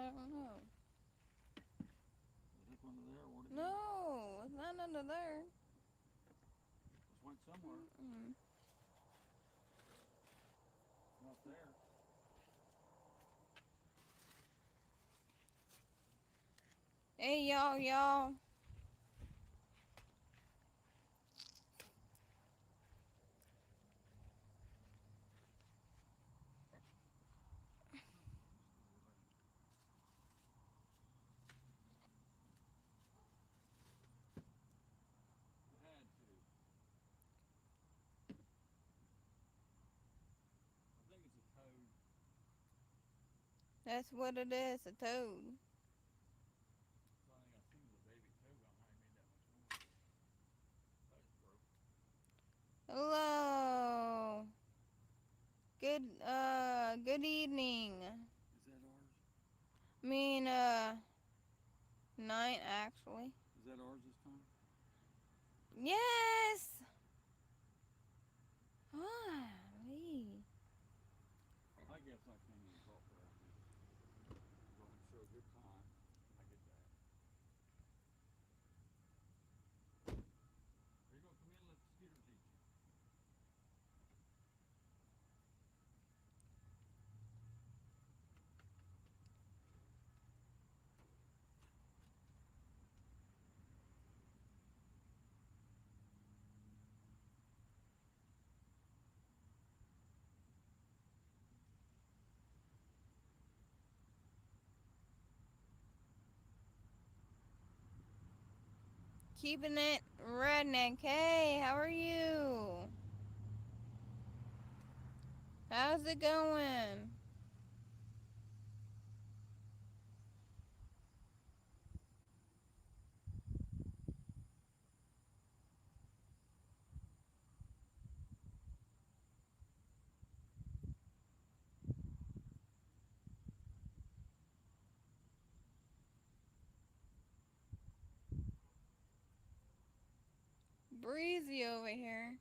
I don't know. Is it under there? Where'd it go? No, it's not under there. It went somewhere. Mm-mm. Not there. Hey, y'all. It had to. I think it's a toad. That's what it is, a toad. So I think I seen the baby toad. I might have made that much noise. Oh, it's broke. Hello. Good evening. Is that ours? I mean, night, actually. Is that ours this time? Yes! Golly. I guess I can't even talk without this. Go ahead and show good time. I get that. Are you gonna come in and let the scooters eat you? Keeping it redneck. Hey, how are you? How's it going? Breezy over here.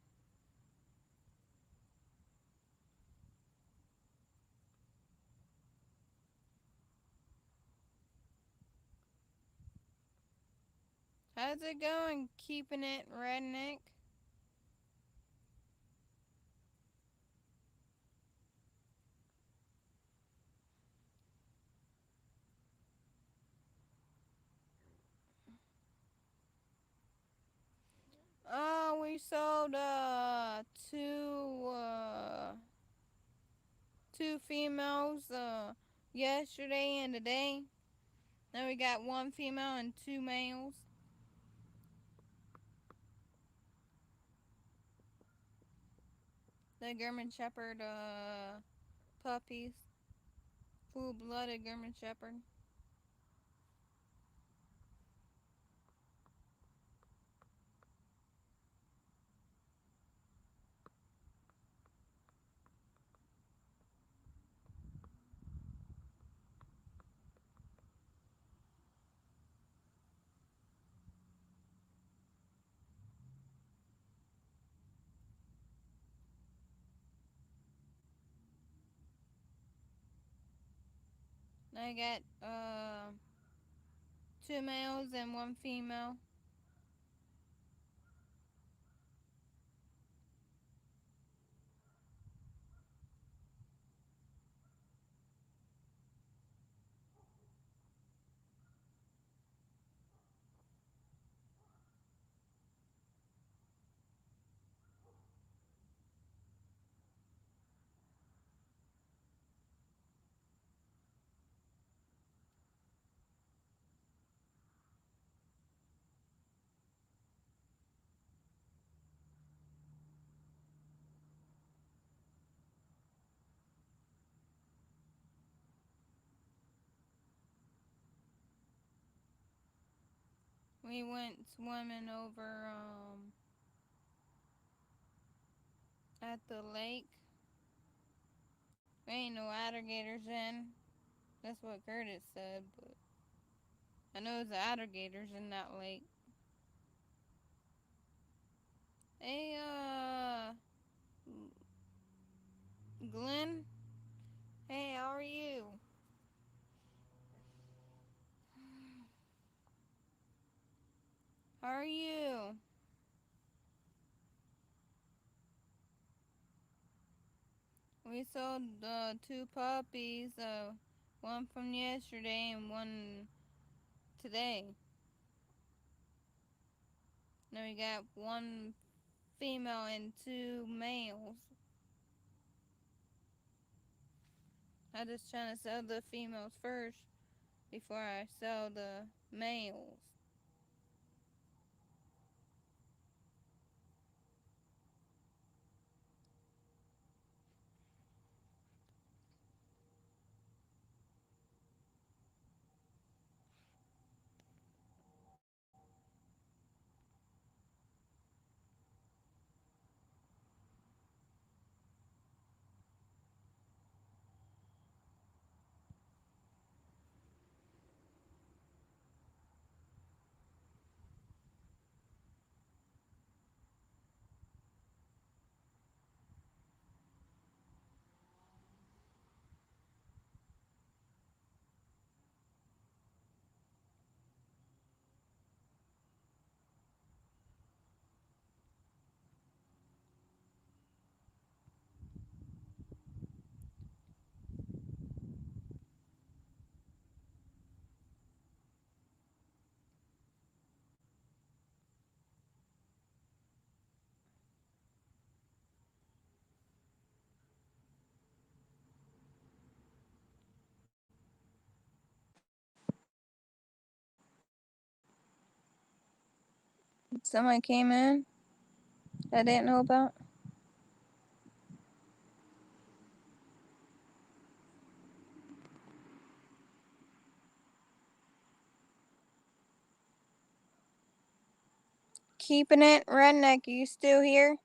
How's it going? Keeping it redneck. Oh, we sold two two females yesterday and today. Then we got one female and two males. The German Shepherd puppies. Full blooded German Shepherd. I got two males and one female. We went swimming over at the lake. There ain't no alligators in. That's what Curtis said, but I know there's alligators in that lake. Hey, Glenn. Hey, how are you? How are you? We sold two puppies, one from yesterday and one today. Then we got one female and two males. I just trying to sell the females first before I sell the males. Somebody came in I didn't know about. Keeping it redneck. Are you still here?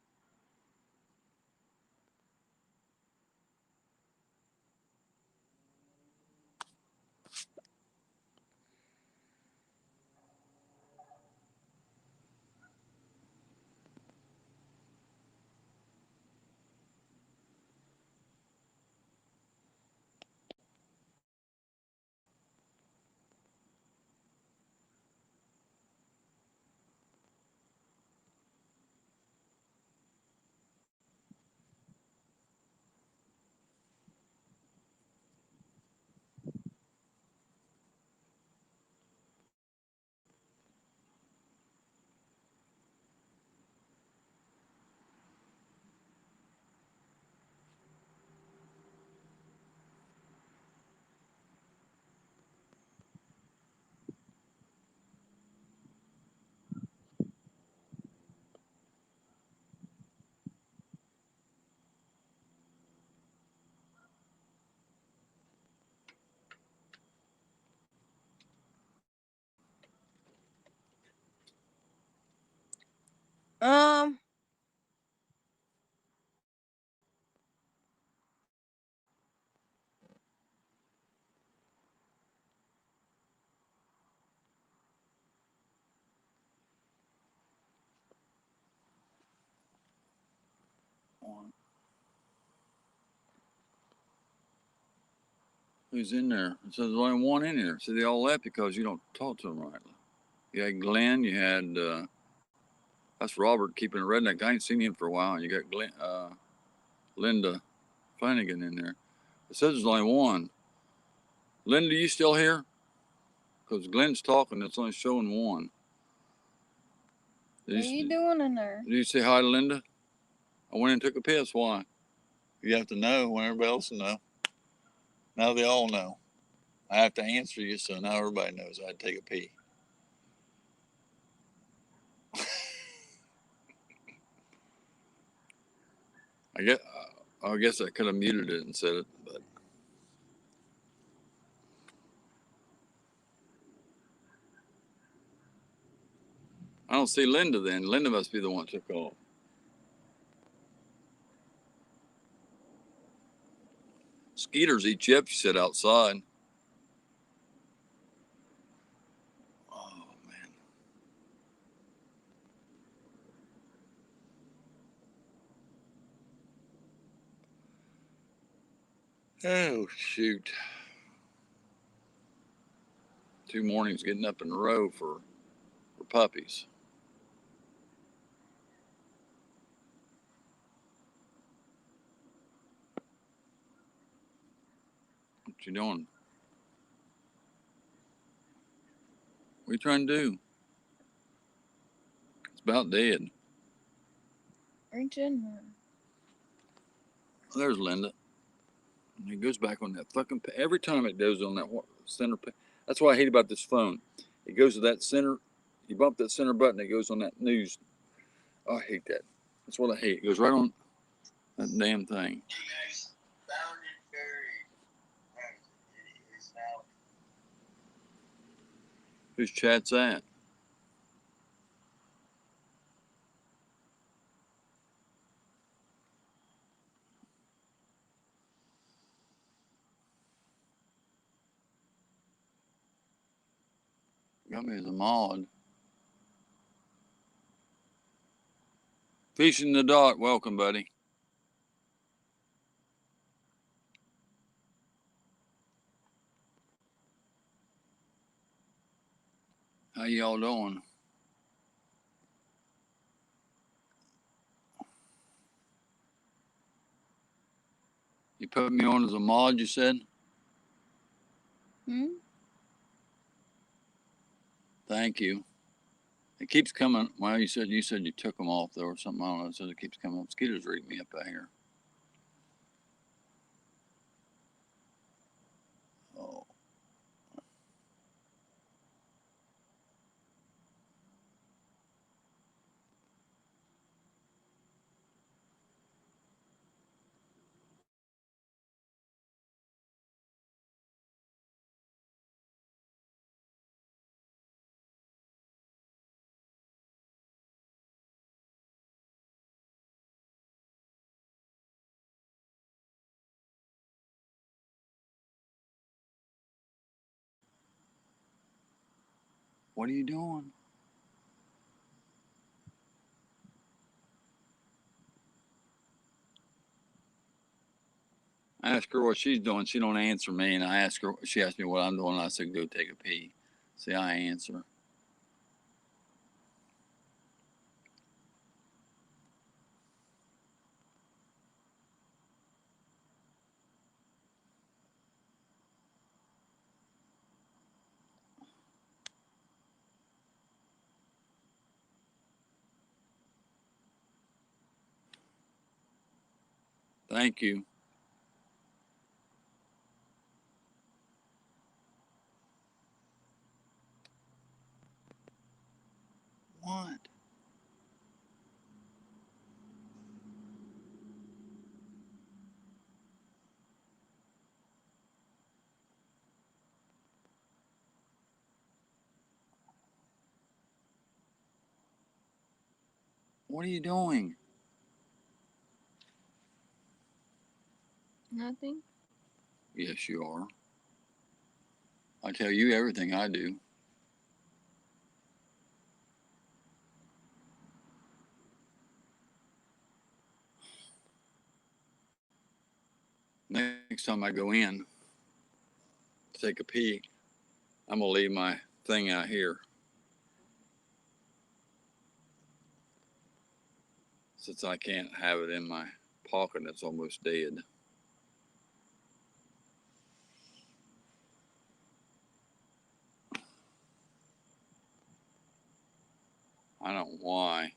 Um, Who's in there? It says there's only one in here. So they all left because you don't talk to them right. You had Glenn. You had that's Robert keeping a redneck. I ain't seen him for a while. And you got Linda Flanagan in there. It says there's only one. Linda, you still here? Because Glenn's talking. It's only showing one. what are you doing in there? Did you say hi to Linda? I went and took a piss. Why? You have to know when everybody else will know. Now they all know. I have to answer you, so now everybody knows I had to take a pee. I guess I could have muted it and said it, but I don't see Linda. Then Linda must be the one that took off. Skeeters eat you up. You sit outside. Oh man. Oh shoot. 2 mornings getting up in a row for puppies. What you doing? What you trying to do? It's about dead. Reach in there. There's Linda. And it goes back on that fucking. Every time it goes on that center. That's what I hate about this phone. It goes to that center. You bump that center button, it goes on that news. Oh, I hate that. That's what I hate. It goes right on that damn thing. Whose chat's that? Got me as a mod. Fishing the Dock. Welcome, buddy. How y'all doing? You put me on as a mod, you said? Hmm? Thank you. It keeps coming. Well, you said you took them off though, or something. I don't know. It says it keeps coming up. Mosquitoes are eating me up out here. Oh, what are you doing? I ask her what she's doing. She don't answer me, and I ask her. She asked me what I'm doing. And I said, "Go take a pee." See, I answer. Thank you. What? What are you doing? Nothing. Yes, you are. I tell you everything I do. Next time I go in to take a pee, I'm gonna leave my thing out here since I can't have it in my pocket that's almost dead. I don't know why.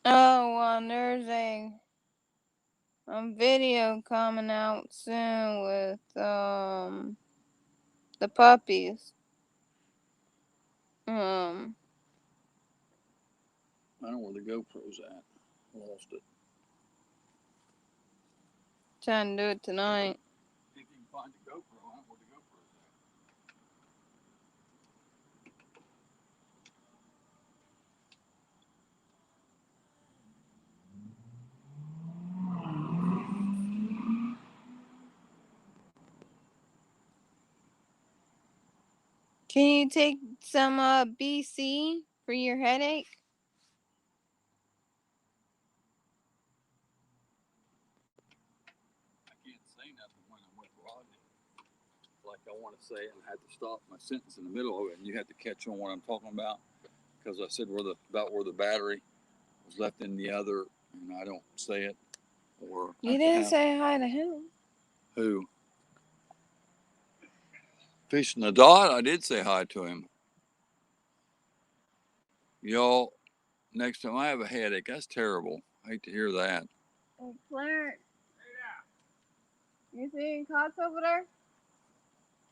Oh, there's a video coming out soon with the puppies. Um, I don't know where the GoPro's at. Lost it. Trying to do it tonight. If you can find the GoPro, I don't know where the GoPro's at. Can you take some BC for your headache? I can't say nothing when I'm with Rodney. Like I want to say it and I had to stop my sentence in the middle of it, and you had to catch on what I'm talking about because I said about where the battery was left in the other, and I don't say it or You have to didn't have say hi to him. who Fish in the Dot. I did say hi to him, y'all. Next time I have a headache, that's terrible. I hate to hear that. Oh, Clarence, you seeing cops over there?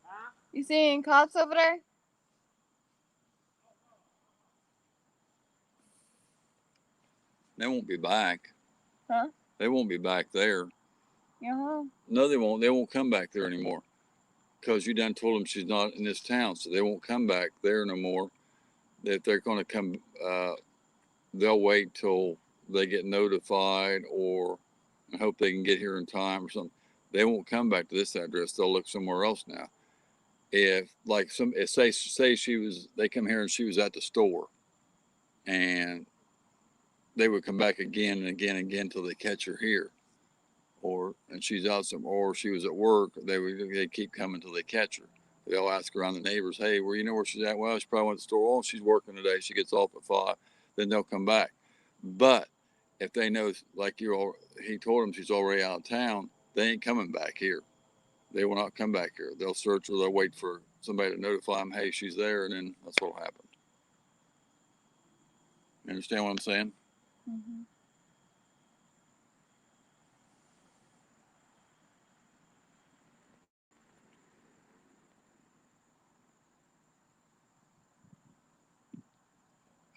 Huh? You seeing cops over there? They won't be back. Huh? They won't be back there. You're home. No, they won't. They won't come back there anymore because you done told them she's not in this town, so they won't come back there no more. If they're going to come, they'll wait till they get notified or and hope they can get here in time or something. They won't come back to this address. They'll look somewhere else now. If like if say she was, they come here and she was at the store, and they would come back again and again and again until they catch her here, or and she's out somewhere, or she was at work. They keep coming till they catch her. They'll ask around the neighbors, hey, well, you know where she's at? Well, she probably went to the store. Oh, she's working today. She gets off at 5. Then they'll come back. But if they know, like he told them she's already out of town, they ain't coming back here. They will not come back here. They'll search or they'll wait for somebody to notify them, hey, she's there, and then that's what'll happen. You understand what I'm saying? Mm-hmm.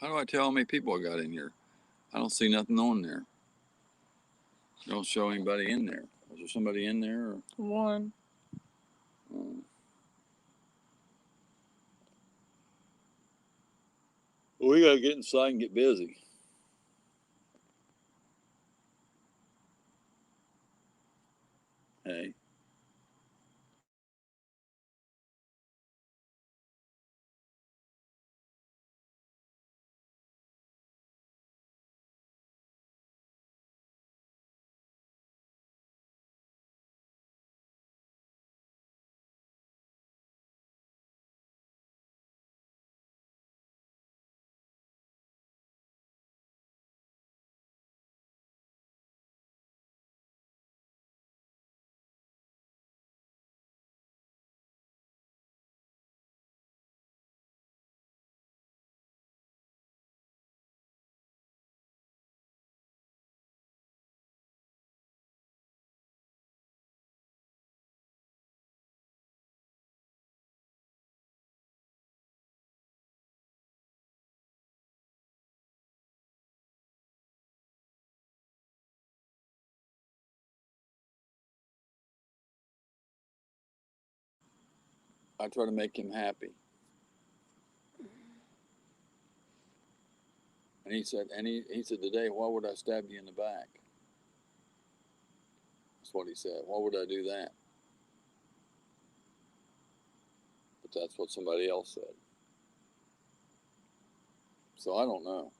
How do I tell how many people I got in here? I don't see nothing on there. Don't show anybody in there. Is there somebody in there? Or, One. uh, well, we gotta get inside and get busy. Hey, I try to make him happy. And he said today, why would I stab you in the back? That's what he said. Why would I do that? But that's what somebody else said. So I don't know.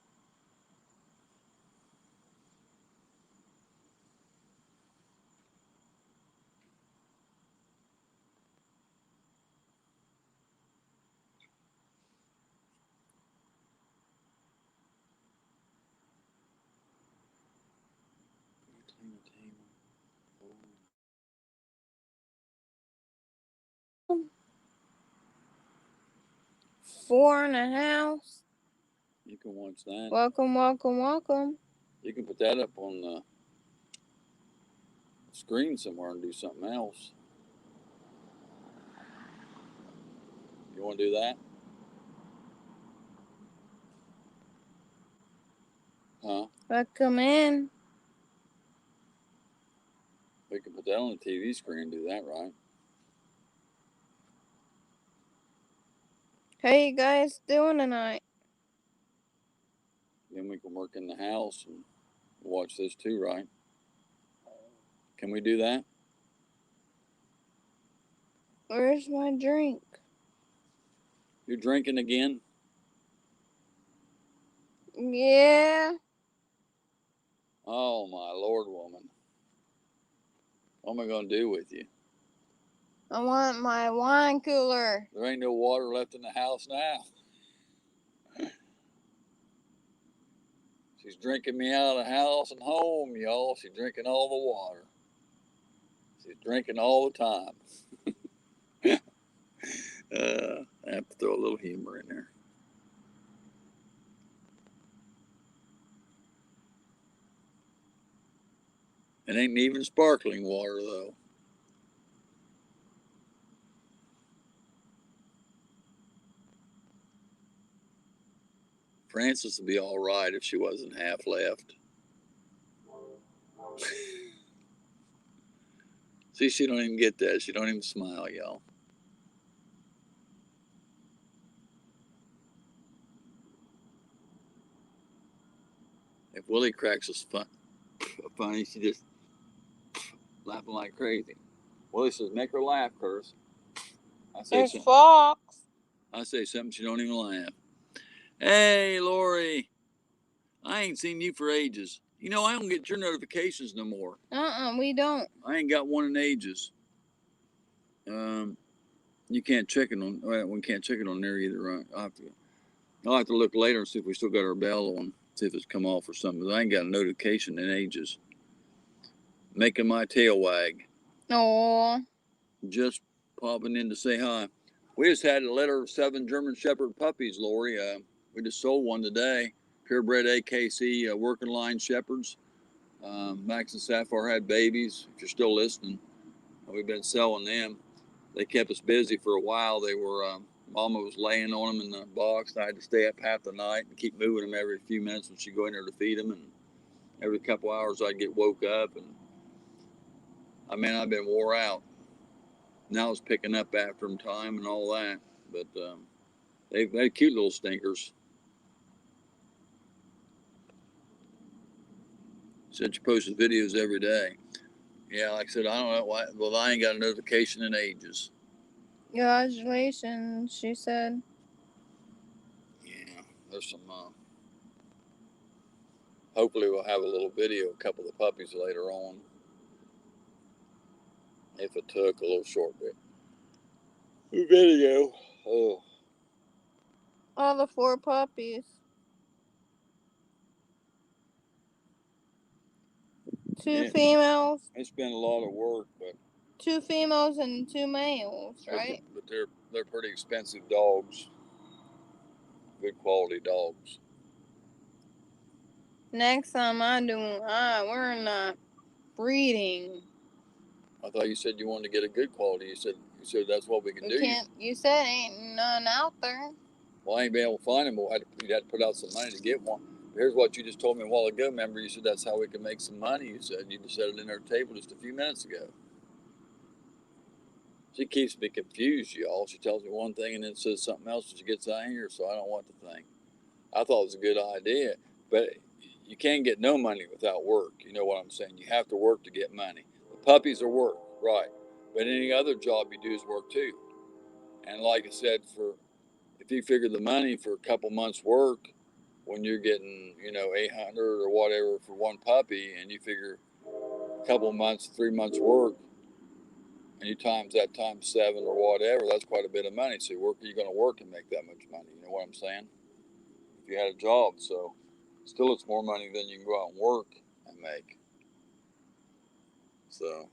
Clean the table. Oh, 4 in the house. you can watch that. Welcome, welcome, welcome. You can put that up on the screen somewhere and do something else. You want to do that? Huh? I come in. We can put that on the TV screen and do that, right? How you guys doing tonight? Then we can work in the house and watch this too, right? Can we do that? Where's my drink? You're drinking again? Yeah. Oh, my Lord, woman. What am I going to do with you? I want my wine cooler. There ain't no water left in the house now. She's drinking me out of the house and home, y'all. She's drinking all the water. She's drinking all the time. I have to throw a little humor in there. It ain't even sparkling water, though. Frances would be all right if she wasn't half left. See, she don't even get that. She don't even smile, y'all. If Willie cracks us funny, she just laughing like crazy. Willie says, "Make her laugh, Curtis." I say There's something. Fox. I say something, she don't even laugh. Hey, Lori, I ain't seen you for ages. You know, I don't get your notifications no more. We don't. I ain't got one in ages. You can't check it on. Well, we can't check it on there either, right? I'll have to look later and see if we still got our bell on. See if it's come off or something. I ain't got a notification in ages. Making my tail wag. Oh. Just popping in to say hi. We just had a litter of 7 German Shepherd puppies, Lori. We just sold one today. Purebred AKC working line shepherds. Max and Sapphire had babies. If you're still listening, we've been selling them. They kept us busy for a while. They were Mama was laying on them in the box. I had to stay up half the night and keep moving them every few minutes when she'd go in there to feed them. And every couple hours I'd get woke up. And I mean, I've been wore out. Now it's picking up after them time and all that. But they're cute little stinkers. Said you posted videos every day. Yeah, like I said, I don't know why. Well, I ain't got a notification in ages. Congratulations, she said. Yeah, there's some. Hopefully, we'll have a little video, a couple of the puppies later on. If it took a little short bit. Video. Oh. All the 4 puppies. 2 Yeah, females. it's been a lot of work, but 2 females and 2 males, right? but they're pretty expensive dogs. Good quality dogs. Next time we're not breeding. I thought you said you wanted to get a good quality. You said that's what we can do. You said ain't none out there. Well, I ain't been able to find them. You'd have to put out some money to get one. Here's what you just told me a while ago. Remember, you said that's how we can make some money. You said you just said it in our table just a few minutes ago. She keeps me confused, y'all. She tells me one thing and then says something else when she gets out here, so I don't know what to think. I thought it was a good idea, but you can't get no money without work. You know what I'm saying? You have to work to get money. The puppies are work, right? But any other job you do is work too. And like I said, if you figure the money for a couple months' work, when you're getting 800 or whatever for one puppy, and you figure a couple months, 3 months work, and you times that times 7 or whatever, that's quite a bit of money. So you're going to work and make that much money. You know what I'm saying? If you had a job, so still it's more money than you can go out and work and make. So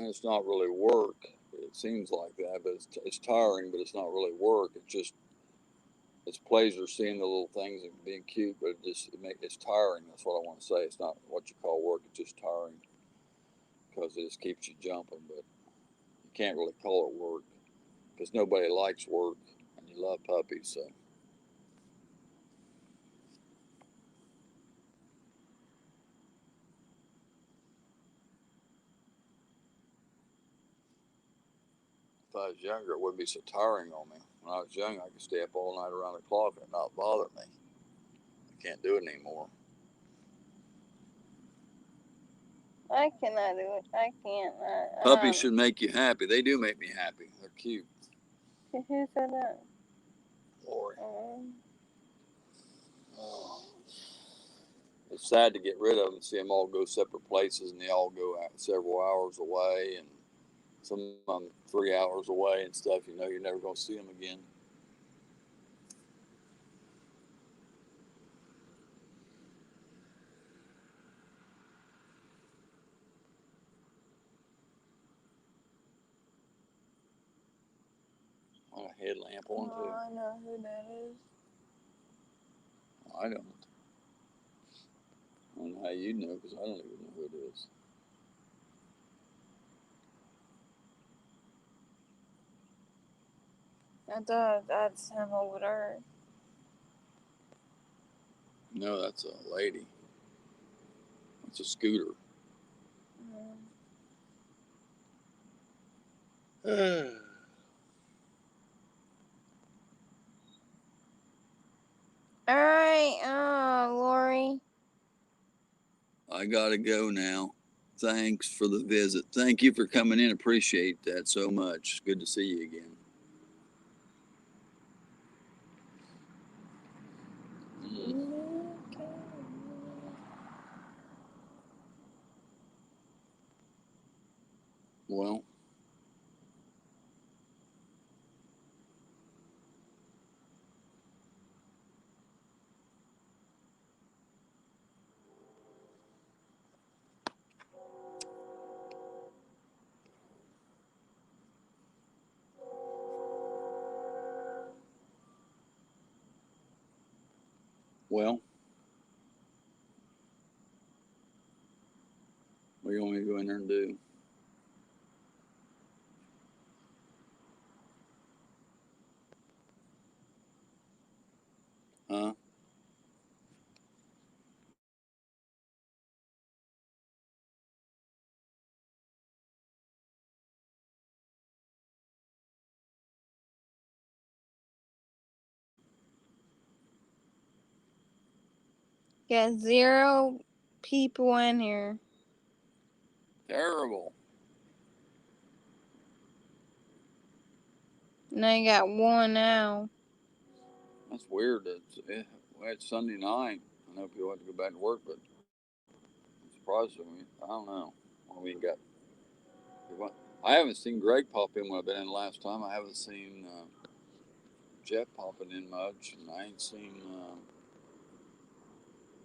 and it's not really work. It seems like that, but it's tiring. But it's not really work. It's pleasure seeing the little things and being cute, but it's tiring. That's what I want to say. It's not what you call work. It's just tiring because it just keeps you jumping. But you can't really call it work because nobody likes work, and you love puppies. So if I was younger, it wouldn't be so tiring on me. When I was young, I could stay up all night around the clock and it not bother me. I can't do it anymore. I cannot do it. I can't. Puppies should make you happy. They do make me happy. They're cute. Who said that? Lori. Um, Oh. It's sad to get rid of them and see them all go separate places, and they all go out several hours away, and some of them 3 hours away and stuff. You know, you're never going to see them again. On a headlamp on too. oh, I know who that is. I don't. I don't know how you know because I don't even know who it is. I thought that's him over there. No, that's a lady. It's a scooter. Mm. All right, Lori. I gotta go now. Thanks for the visit. Thank you for coming in. Appreciate that so much. Good to see you again. Well, well, what do you want me to go in there and do? Huh? Got 0 people in here. Terrible. Now you got 1 now. That's weird. It's Sunday night. I know people have to go back to work, but I'm surprised. I don't know. We got. I haven't seen Greg pop in when I've been in last time. I haven't seen Jeff popping in much, and I ain't seen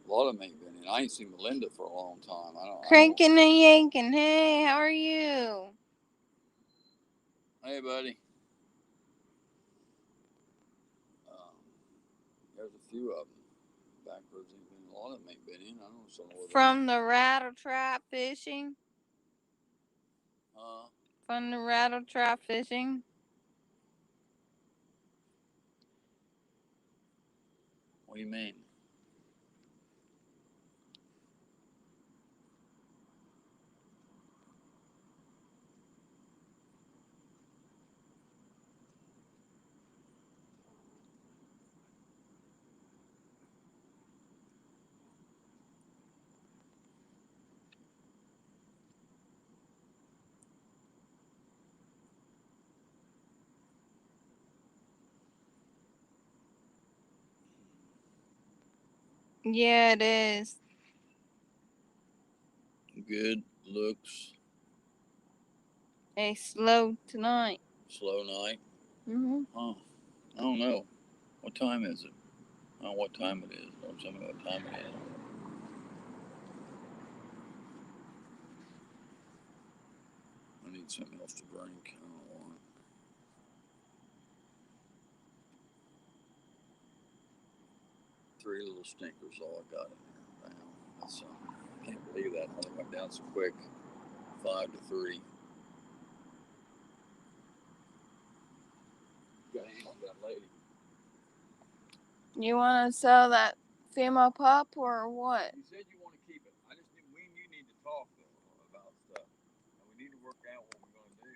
a lot of them ain't been in. I ain't seen Melinda for a long time. I don't. Cranking and yanking. Hey, how are you? Hey, buddy. Um, there's a few of them. Backwards ain't been. A lot of them ain't been in. I don't know some of them. From the rattle trap fishing? Uh, From the rattle trap fishing? what do you mean? Yeah, it is. Good looks. Hey, slow tonight. Slow night. Mm-hmm. Oh, I don't know. What time is it? I don't know what time it is. Don't tell me what time it is. need something else to drink. I don't want. Three little stinkers, all I got in here. Wow, that's I can't believe that. Only went down so quick. 5-3. Got hang on that lady. You want to sell that female pup or what? You said you want to keep it. I just need, we and you need to talk though about stuff. And we need to work out what we're going to do.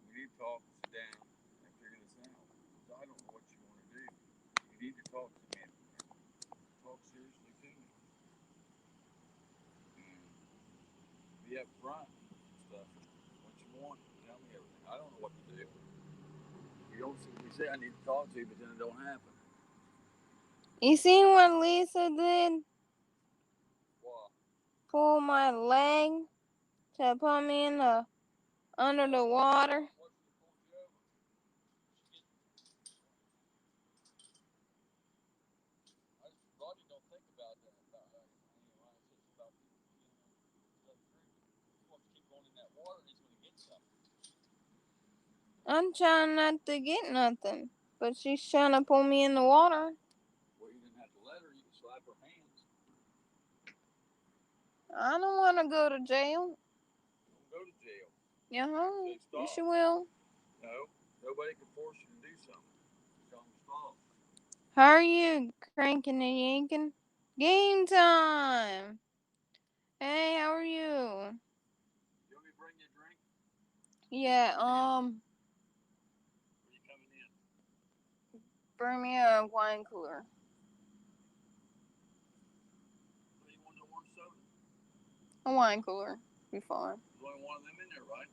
We need to talk, sit down, and figure this out. Because I don't know what you want to do. You need to talk to me. Talk seriously to me. And be up front and stuff. What you want. Tell me everything. I don't know what to do. You don't see, you say I need to talk to you, but then it don't happen. You seen what Lisa did? Why? Pull my leg to put me in the under the water. What's the pulled you over? Roddy don't think about that. Anyway, it's just about stuff drinking. He wants to keep going in that water, and he's going to get something. I'm trying not to get nothing, but she's trying to pull me in the water. Well, you didn't have to let her. You can slap her hands. I don't want to go to jail. Don't go to jail. Uh-huh. Say Yes, stop. you will. No, nobody can force you to do something. Tell them stop. How are you, cranking and yanking? Game time. Hey, how are you? You want me to bring you a drink? Yeah, Or are you coming in? bring me a wine cooler. What do you want? No orange soda? A wine cooler. Be fine. There's only one of them in there, right?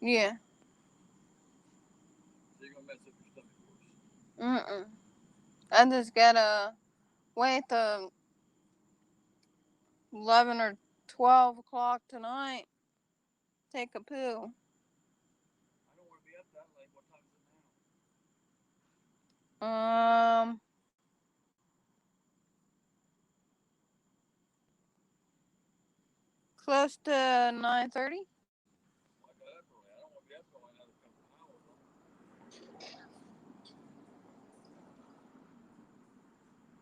Yeah. So you're going to mess up your stomach for us. Mm-mm. I just gotta wait till 11 or 12 o'clock tonight. Take a pill. I don't want to be up that late. What time is it now? Um, close to 9:30. Well, I got up early. I don't want to be up for another couple of hours.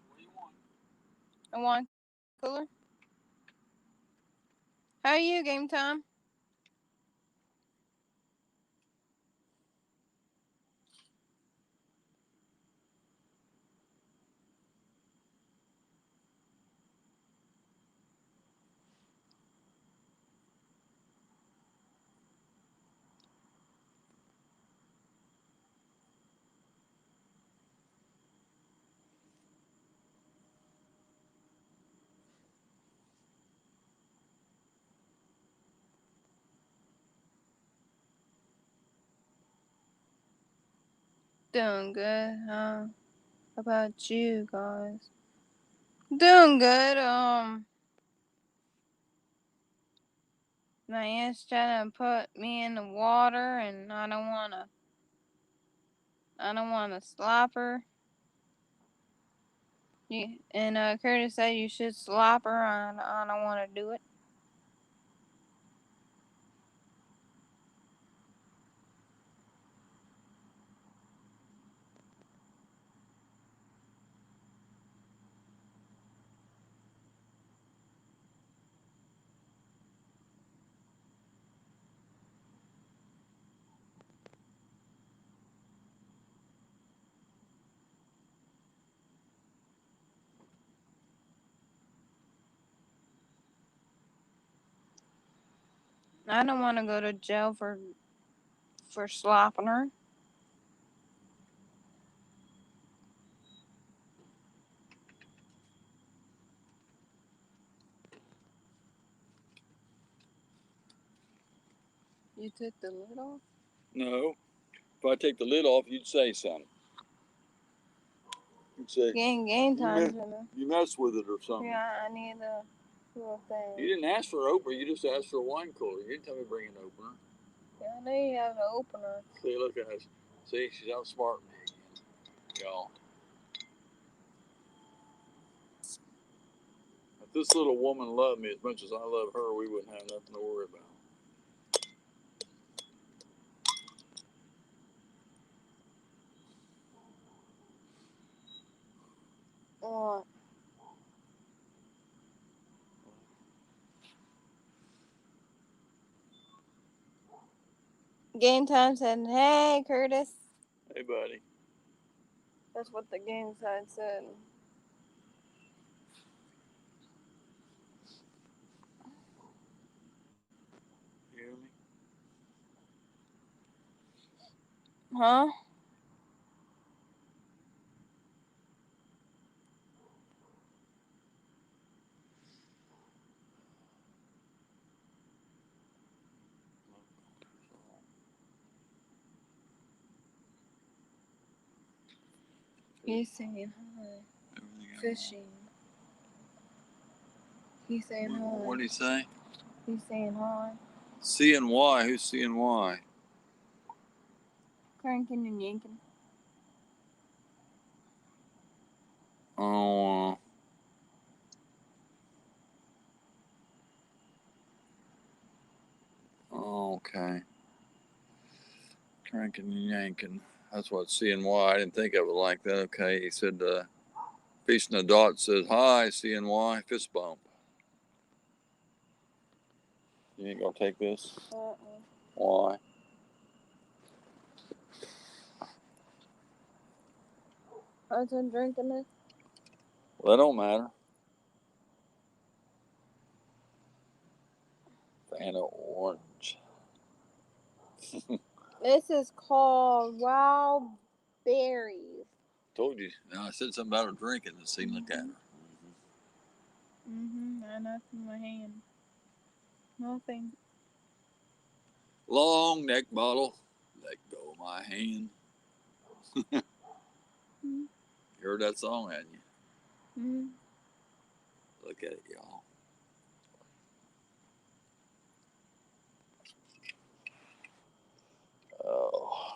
What do you want? A wine cooler. How are you, game time? Doing good. How about you guys? Doing good. My aunt's trying to put me in the water, and I don't wanna. I don't wanna slap her. And Curtis said you should slap her. I don't wanna do it. I don't wanna go to jail for slapping her. You took the lid off? No. If I take the lid off, you'd say something. You'd say, Game time, Jimmy. you mess with it or something. Yeah, I need a little thing. You didn't ask for an opener. You just asked for a wine cooler. You didn't tell me to bring an opener. Yeah, I know you have an opener. See, look at us. See, she's outsmarting me again. Y'all. If this little woman loved me as much as I love her, we wouldn't have nothing to worry about. What? Game time said, "Hey, Curtis." Hey, buddy. That's what the game side said. You hear me? Huh? He's saying hi. Fishing. He's saying hi. What did he say? He's saying hi. C and Y. Who's C and Y? Cranking and yanking. Oh, okay. Cranking and yanking. That's what C and Y. I didn't think of it like that. Okay. He said, Feast and the Dot says, hi, C and Y. Fist bump. You ain't gonna take this? Why? I was drinking it. Well, that don't matter. Fanta orange. This is called wild berries. Told you. Now I said something about her drinking. And see, look at her. I know from my hand. Nothing. Long neck bottle. Let go of my hand. You heard that song, hadn't you? Look at it, y'all. Oh.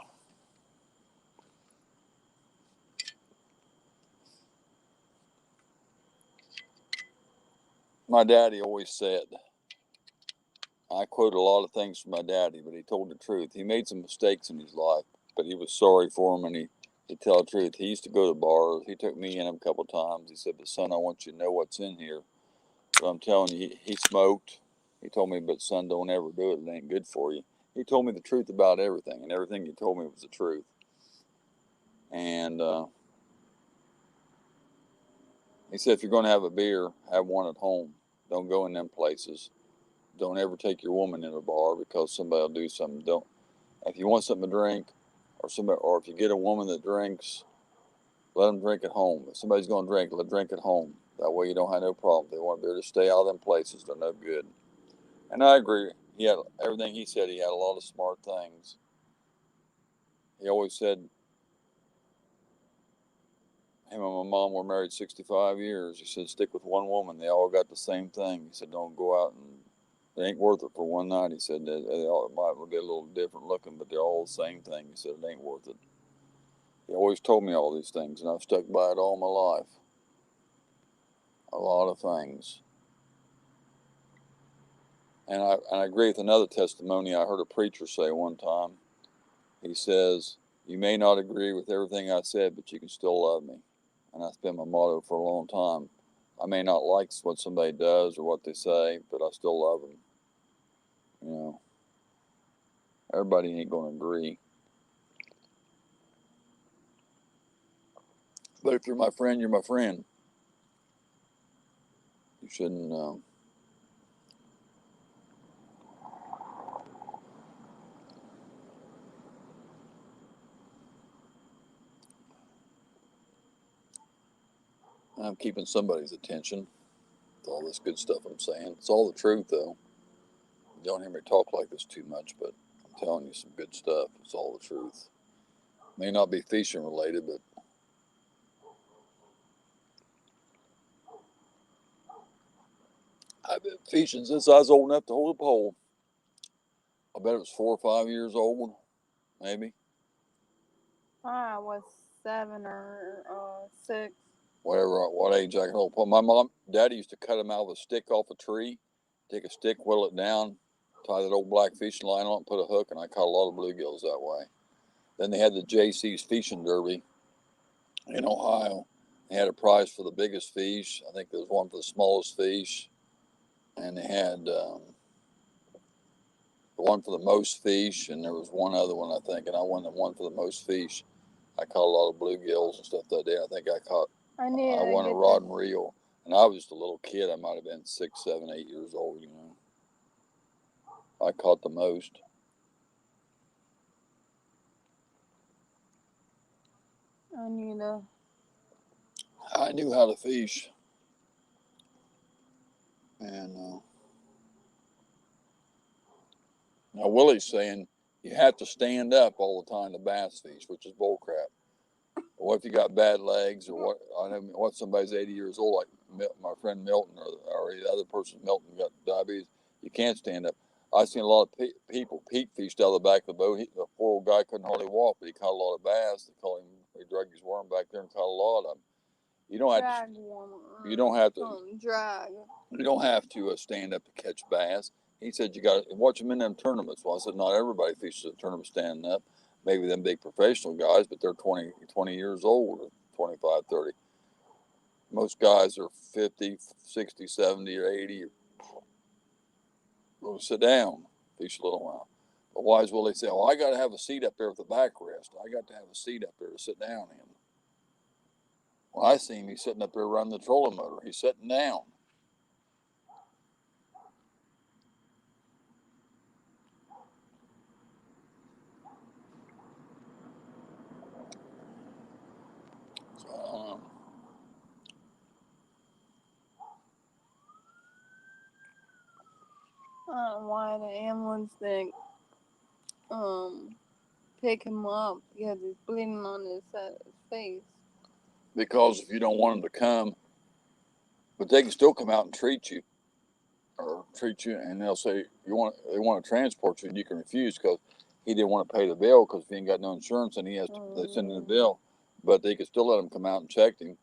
My daddy always said, I quote a lot of things from my daddy, but he told the truth. He made some mistakes in his life, but he was sorry for them, and he tell the truth. He used to go to bars. He took me in a couple of times. He said, but son, I want you to know what's in here. But I'm telling you, he smoked. He told me, but son, don't ever do it. It ain't good for you. He told me the truth about everything, and everything he told me was the truth. And he said, if you're going to have a beer, have one at home. Don't go in them places. Don't ever take your woman in a bar because somebody will do something. Don't. If you want something to drink, or if you get a woman that drinks, let them drink at home. If somebody's going to drink, let them drink at home. That way you don't have no problem. They want to be able to stay out of them places. They're no good. And I agree. He had everything he said. He had a lot of smart things. He always said, him and my mom were married 65 years. He said, stick with one woman. They all got the same thing. He said, don't go out and it ain't worth it for one night. He said, they all might be a little different looking, but they're all the same thing. He said, it ain't worth it. He always told me all these things, and I've stuck by it all my life. A lot of things. And I agree with another testimony I heard a preacher say one time. He says, you may not agree with everything I said, but you can still love me. And that's been my motto for a long time. I may not like what somebody does or what they say, but I still love them. You know, everybody ain't going to agree. But if you're my friend, you're my friend. You shouldn't. I'm keeping somebody's attention with all this good stuff I'm saying. It's all the truth, though. You don't hear me talk like this too much, but I'm telling you some good stuff. It's all the truth. May not be fishing related, but I've been fishing since I was old enough to hold a pole. I bet it was 4 or 5 years old, maybe. I was 7 or 6. Whatever, what age I could hold a pole. My mom, daddy used to cut them out with a stick off a tree. Take a stick, whittle it down, tie that old black fishing line on it, put a hook, and I caught a lot of bluegills that way. Then they had the JC's Fishing Derby in Ohio, They had a prize for the biggest fish. I think there was one for the smallest fish, and they had the one for the most fish, and there was one other one I think, and I won the one for the most fish. I caught a lot of bluegills and stuff that day. I think I need I to won a get rod this. and reel, and I was just a little kid. I might have been 6, 7, 8 years old. I caught the most. I need to. I knew how to fish, and now Willie's saying you have to stand up all the time to bass fish, which is bullcrap. What if you got bad legs, or what? I know what somebody's 80 years old, like my friend Milton, or the other person Milton got diabetes. You can't stand up. I've seen a lot of people Pete fished out of the back of the boat. The poor old guy couldn't hardly walk, but he caught a lot of bass. They called him. He dragged his worm back there and caught a lot of them. You don't have Drag to. one. You don't have to. Drag. You don't have to stand up to catch bass. He said you got to watch them in them tournaments. Well, I said not everybody fishes a tournament standing up. Maybe them big professional guys, but they're 20 years old, or 25, 30. Most guys are 50, 60, 70, or 80. Well, sit down, fish a little while. But why is Willie say, oh, I got to have a seat up there with the backrest. I got to have a seat up there to sit down in. Well, I see him. He's sitting up there running the trolling motor. He's sitting down. So, I don't know why the ambulance thing pick him up because he's bleeding on his face. because if you don't want him to come, but they can still come out and treat you, and they'll say they want to transport you, and you can refuse because he didn't want to pay the bill because if he ain't got no insurance, and they send in the bill, but they could still let him come out and check him,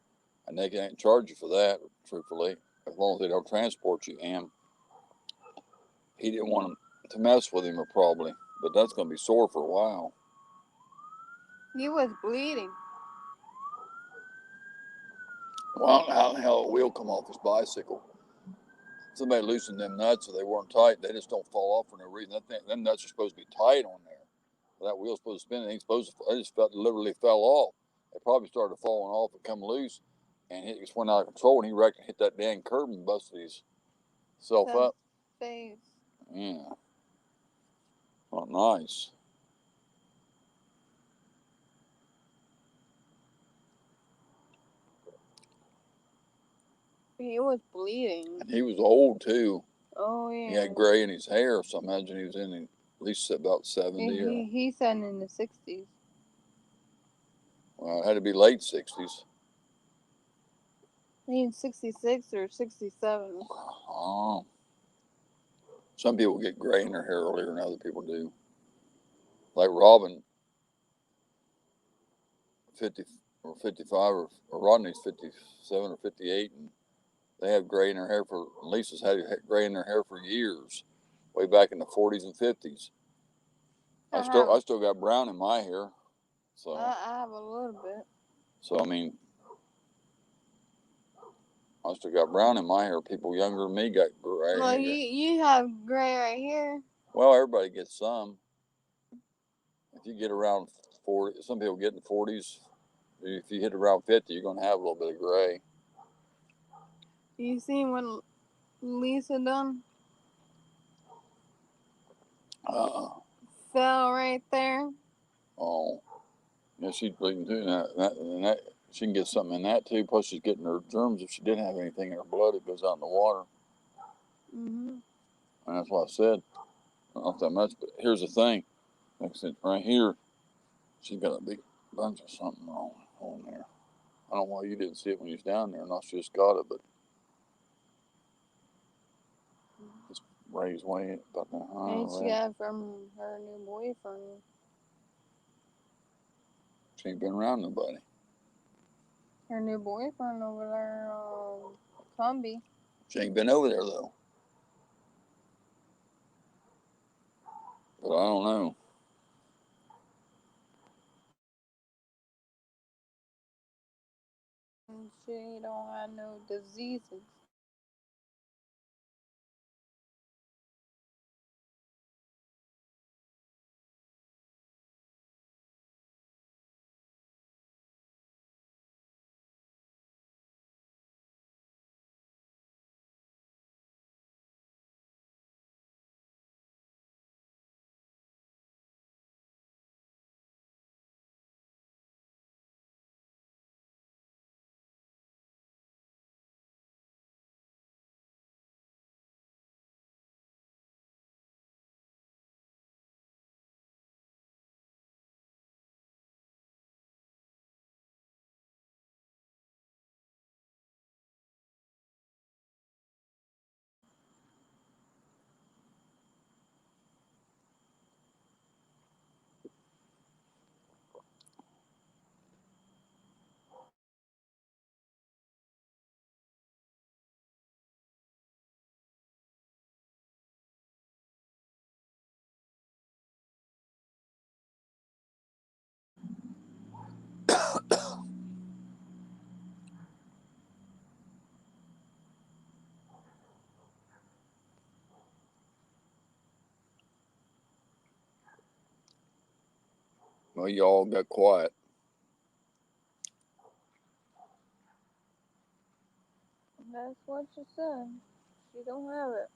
and they can't charge you for that, truthfully, as long as they don't transport you. And he didn't want to mess with him, probably, but that's going to be sore for a while. He was bleeding. Well, how the hell a wheel come off his bicycle? Somebody loosened them nuts, so they weren't tight. They just don't fall off for no reason. Them nuts are supposed to be tight on there. That wheel's supposed to spin. It ain't supposed to. They just literally fell off. They probably started falling off and come loose, and it just went out of control. And he wrecked and hit that dang curb and busted himself up. Face. Yeah, not nice. He was bleeding. And he was old too. Oh yeah. He had gray in his hair, so I imagine he was in at least about 70. He said in the 60s. Well, it had to be late 60s. He's 66 or 67. Oh. Some people get gray in their hair earlier than other people do. Like Robin, 50 or 55, or Rodney's 57 or 58, and they have gray in their hair for. Lisa's had gray in their hair for years, way back in the 40s and 50s. I still got brown in my hair, so I have a little bit. So I mean, I still got brown in my hair. People younger than me got gray. Well, you have gray right here. Well, everybody gets some. If you get around 40, some people get in the 40s. If you hit around 50, you're going to have a little bit of gray. You seen what Lisa done? Fell right there. Oh, yeah, she's bleeding too. And that she can get something in that too. Plus, she's getting her germs. If she didn't have anything in her blood, it goes out in the water. Mhm. And that's what I said. Not that much, but here's the thing. Like I said, right here, she's got a big bunch of something wrong on there. I don't know why you didn't see it when you was down there. Not just got it, but it's raised way about that high. And she got it from her new boyfriend. She ain't been around nobody. Her new boyfriend over there, Cumby. She ain't been over there though. But I don't know. and she don't have no diseases. Well, you all got quiet. That's what she said. She don't have it.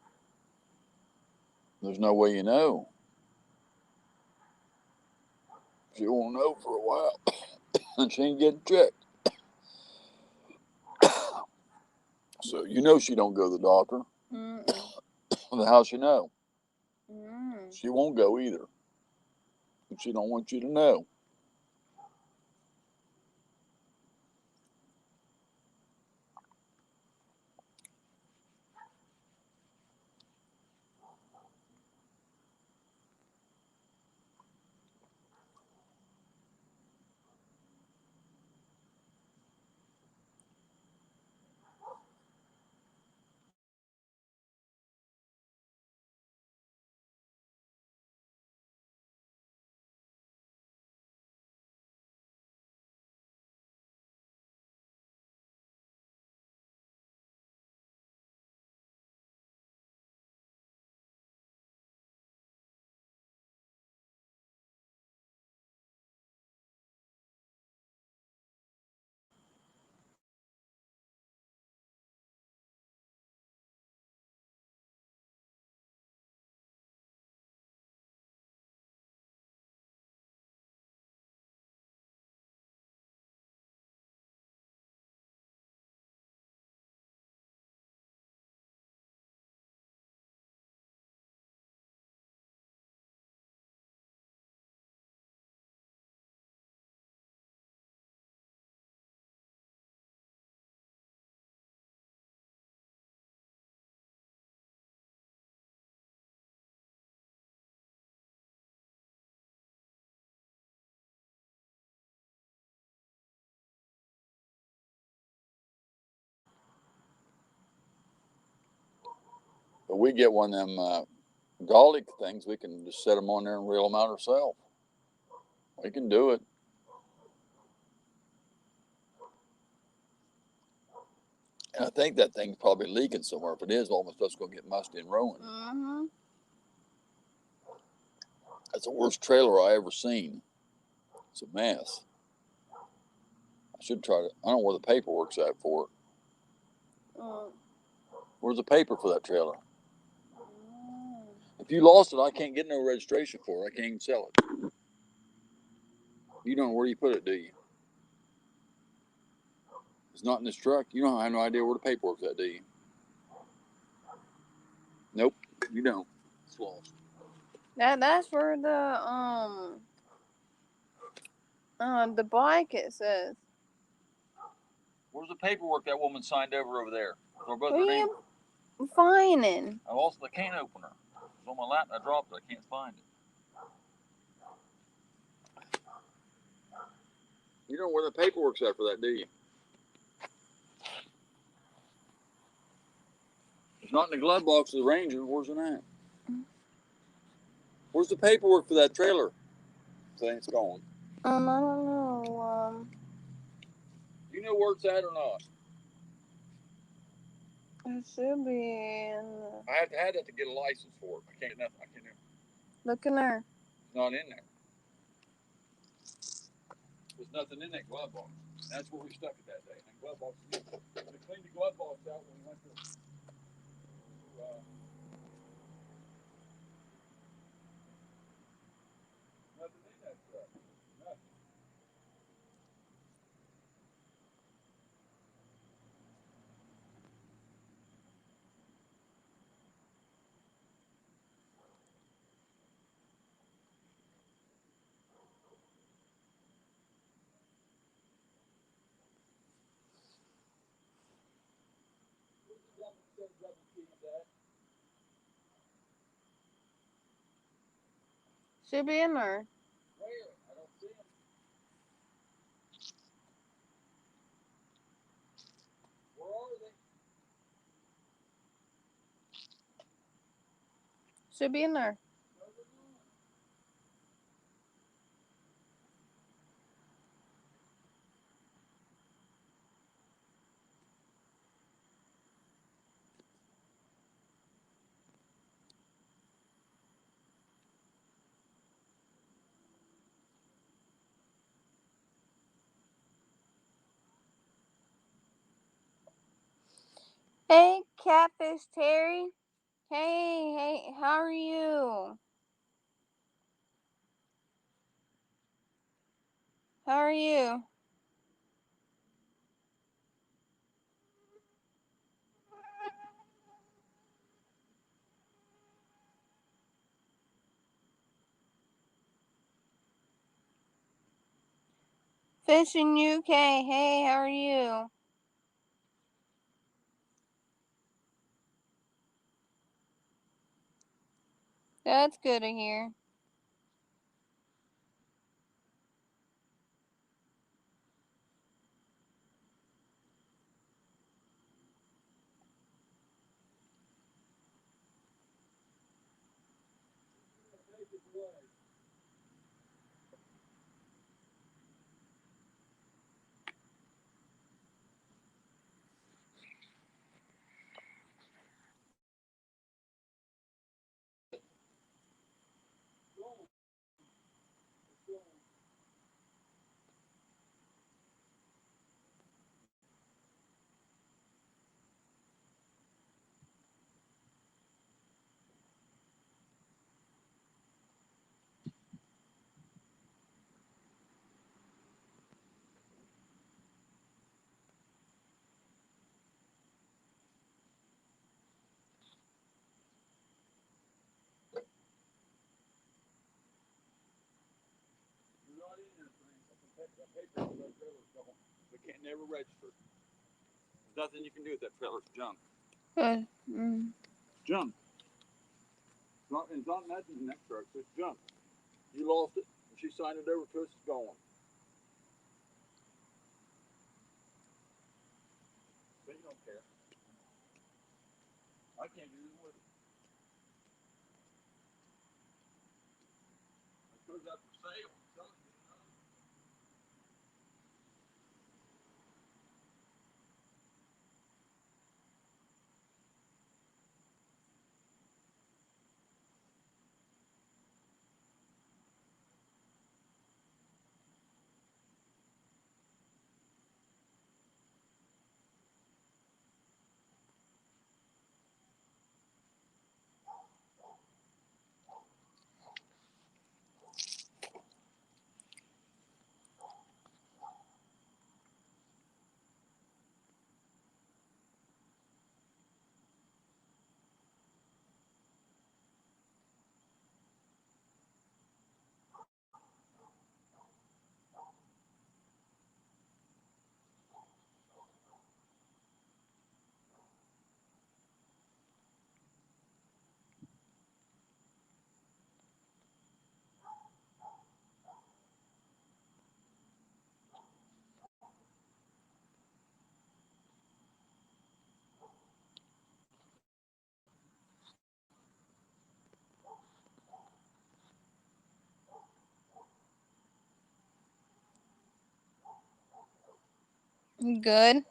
There's no way you know. She won't know for a while, and she ain't getting checked. So you know she don't go to the doctor. Mm-mm. How she know? Mm. She won't go either. She don't want you to know. But we get one of them garlic things. We can just set them on there and reel them out ourselves. We can do it. And I think that thing's probably leaking somewhere. If it is, all my stuff's gonna get musty and ruined. Mm-hmm. That's the worst trailer I ever seen. It's a mess. I should try to. I don't know where the paperwork's at for it. Mm. Where's the paper for that trailer? Mm. If you lost it, I can't get no registration for it. I can't even sell it. You don't know where you put it, do you? It's not in this truck. You don't have no idea where the paperwork's at, do you? Nope, you don't. It's lost. That's for the bike it says. Where's the paperwork that woman signed over there? Or both What are her names? you finding? I lost the can opener. It's on my lap and I dropped it. I can't find it. You don't know where the paperwork's at for that, do you? It's not in the glove box of the Ranger. Where's it at? Where's the paperwork for that trailer? Saying it's gone. I don't know. You You know where it's at or not? It should be in. I have to have that to get a license for it. I can't get nothing. I can't. Look in there. It's not in there. There's nothing in that glove box. That's where we stuck it that day. That glove box. We cleaned the glove box out when we went to. Nothing in that truck. Nothing. Should be in there. Where? I don't see them. Where are they? Should be in there. Hey, Catfish Terry. Hey, how are you? How are you? Fishing UK. Hey, how are you? That's good to hear. You're not in there, friends. That paper on that trailer's gone. We can't never register. There's nothing you can do with that trailer. It's junk. Good. Mm. It's junk. It's not nothing in that truck. It's junk. You lost it. When she signed it over to us, it's gone. But you don't care. I can't do this with it. It goes up for sale. Good.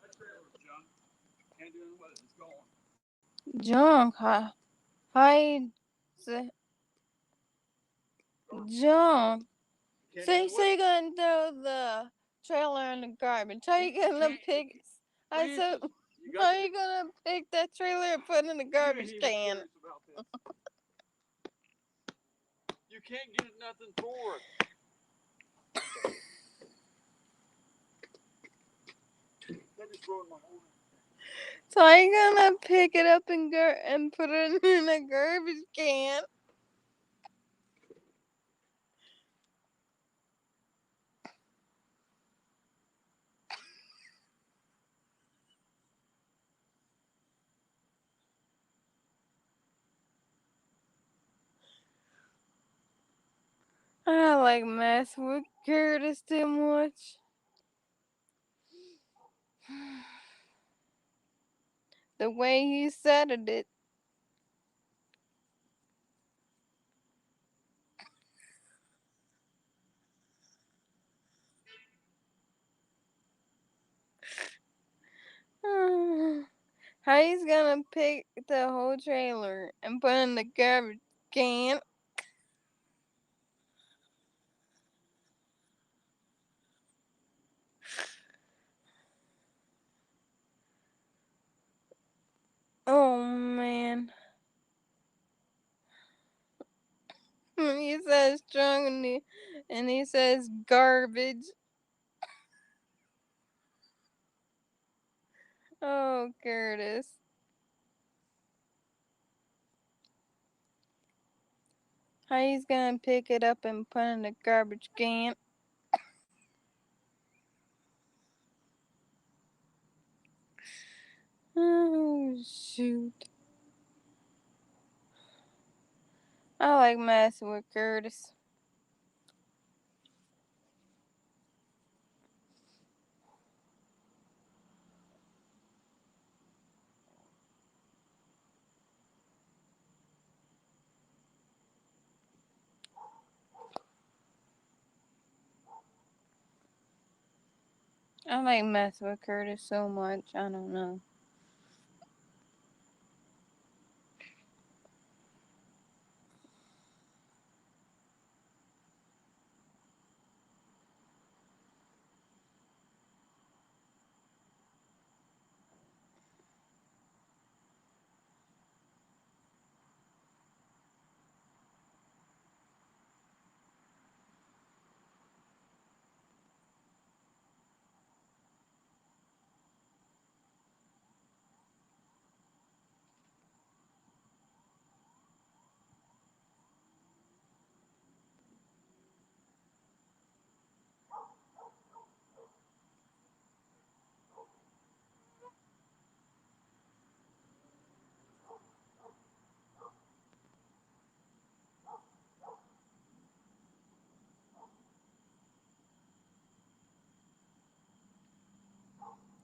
That trailer's junk. Can't do anything with it. It's gone. Junk. Hide. Junk. Can't do So, anything so with you're it. gonna throw the trailer in the garbage? How you gonna Can't. pick? I so. Francis, you got How to. you gonna pick that trailer and put it in the You ain't garbage even can? serious about this. You can't get nothing for it. That just ruined my whole. So how you gonna pick it up and put it in a garbage can? I don't like messing with Curtis too much. The way he said it. How he's gonna pick the whole trailer and put it in the garbage can? Oh man. He says strong and he says garbage. Oh, Curtis. How he's gonna pick it up and put it in the garbage can? Oh, shoot. I like messing with Curtis. I like messing with Curtis so much. I don't know.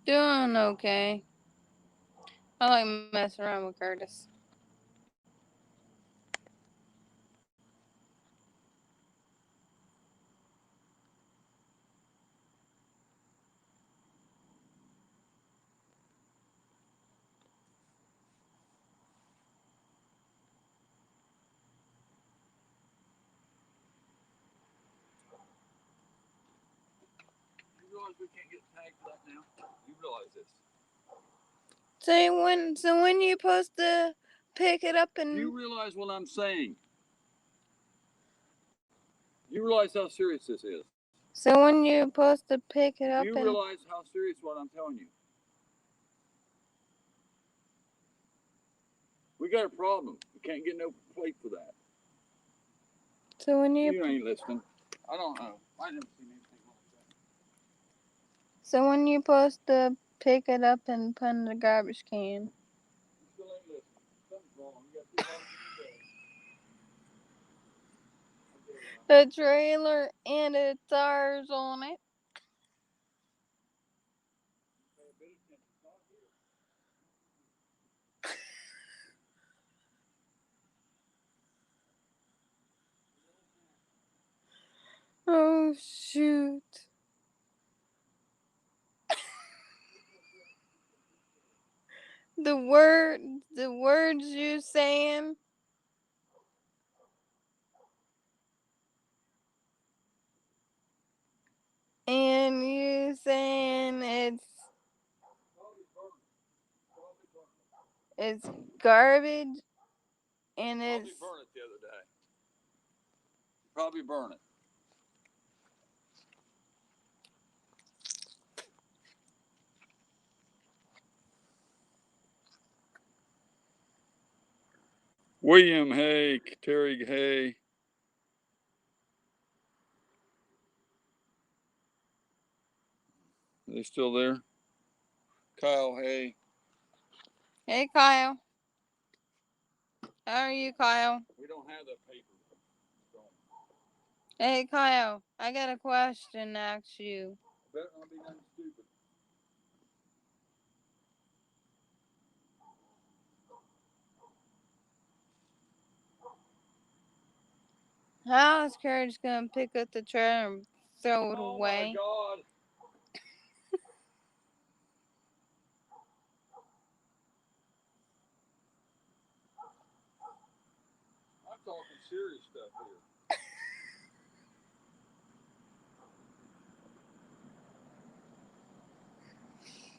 Doing okay. I like messing around with Curtis. You realize we can't get tagged for that now? You realize this? So when you supposed to pick it up Do you and realize what I'm saying? You realize how serious this is? So when you're supposed to pick it Do up you and realize how serious what I'm telling you? We got a problem. We can't get no plate for that. so when You ain't listening. I don't know. I never seen anything like that. so when you're supposed to pick it up and put in the garbage can? You still ain't listening. Something's wrong. You got two hearts in your The trailer and the tires on it. Oh shoot. The words you saying and you saying it's garbage and it's Probably burn it the other day. Probably burn it. William Hay, Terry Hay. Are they still there? Kyle Hay. Hey Kyle. How are you, Kyle? We don't have that paper. Hey Kyle, I got a question to ask you. Better not be nothing stupid. How is Courage gonna pick up the trailer and throw it away? Oh my God. I'm talking serious stuff here.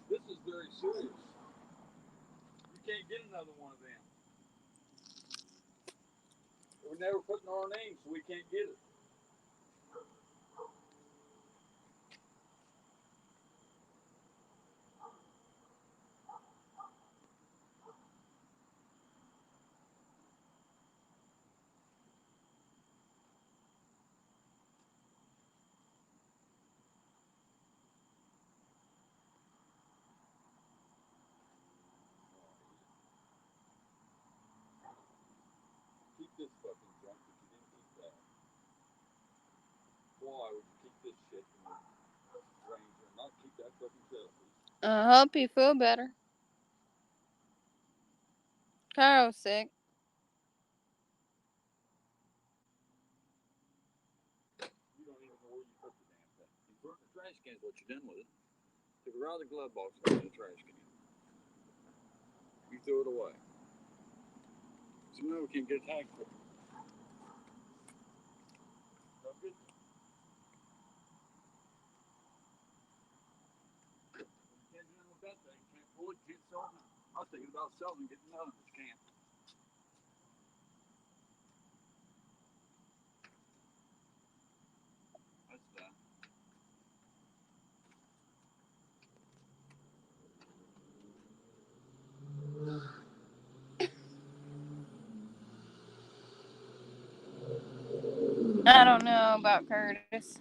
This is very serious. You can't get another one of them. We're never putting our name, so we can't get it. Keep this fucking junk, but you didn't keep that. Why would you keep this shit in the Ranger and not keep that fucking selfie? I hope you feel better. Kyle's sick. You don't even know where you put the damn thing. You threw it in the trash can is what you done with it. Took it out of the glove box and put it in the trash can. You threw it away. So now we can get a tag for it. That's good. You can't do nothing with that thing. You can't pull it, you can't sell it. I was thinking about selling and getting another, but you can't. That's done. I don't know about Curtis.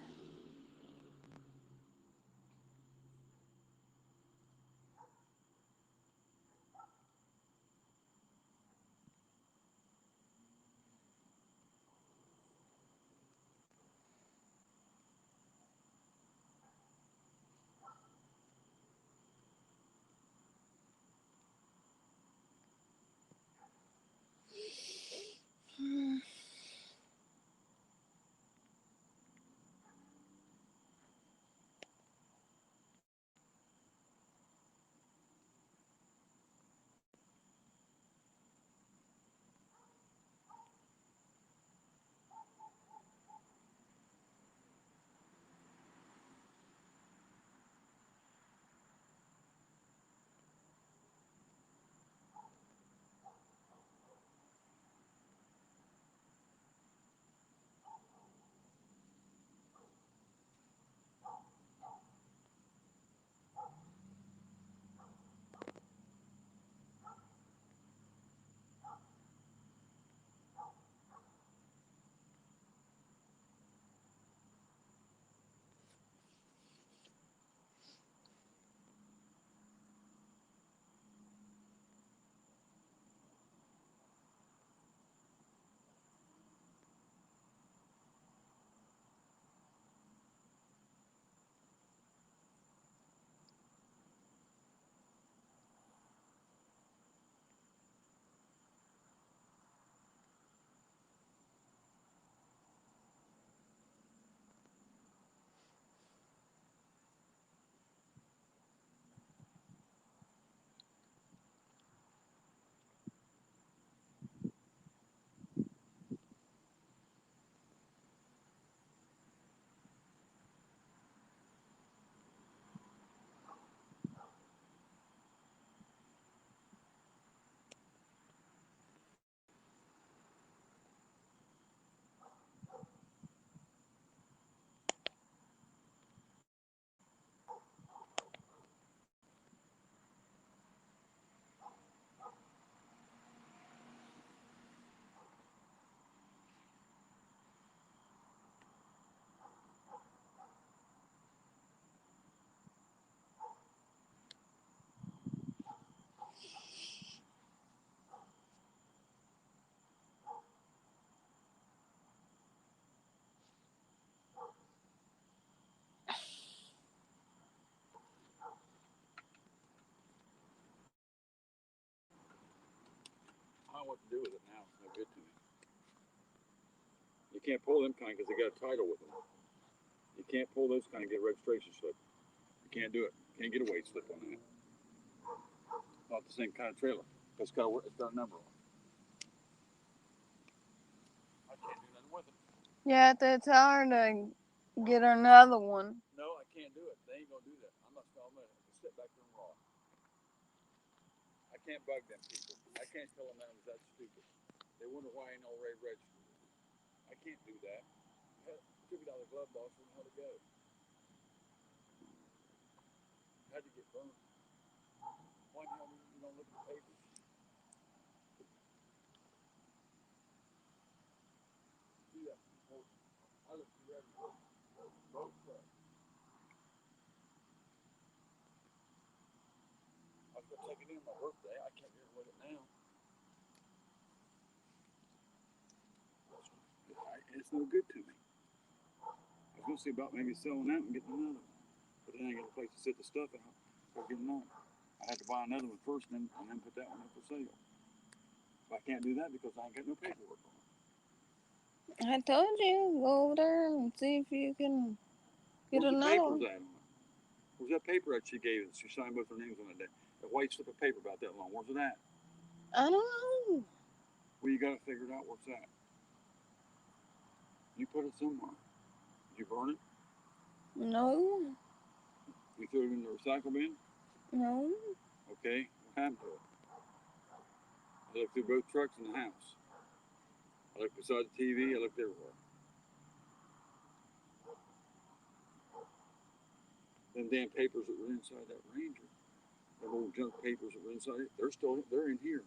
what to do with it now. It's no good to me. You can't pull them kind because they got a title with them. You can't pull those kind and get a registration slip. You can't do it. You can't get a weight slip on that. Not the same kind of trailer. It's got a number on it. I can't do nothing with it. You have to tell her to get another one. No, I can't do it. They ain't gonna do that. I'm gonna sit back there and rock. I can't bug them people. I can't tell them that was that stupid. They wonder why I ain't already registered. I can't do that. Took it out of the glove box and how to go. How'd you get burned? Why the hell you don't look at the papers? Do that. I look through everything. Both trucks. I was gonna take it in on my birthday. I can't get with it now. It's no good to me. I was gonna see about maybe selling that and getting another one, but then I got a place to sit the stuff out. So get another. I had to buy another one first, and then put that one up for sale. But I can't do that because I ain't got no paperwork on it. I told you, go over there and see if you can get Where's the another papers one. at on it? Where's that paper that she gave us? She signed both her names on that day. That white slip of paper about that long. Where's it at? I don't know. Well, you got to figure it out. Where's that? You put it somewhere. Did you burn it? No. You threw it in the recycle bin? No. Okay. What happened to it? I looked through both trucks in the house. I looked beside the TV. I looked everywhere. Them damn papers that were inside that Ranger, them old junk papers that were inside it, they're in here.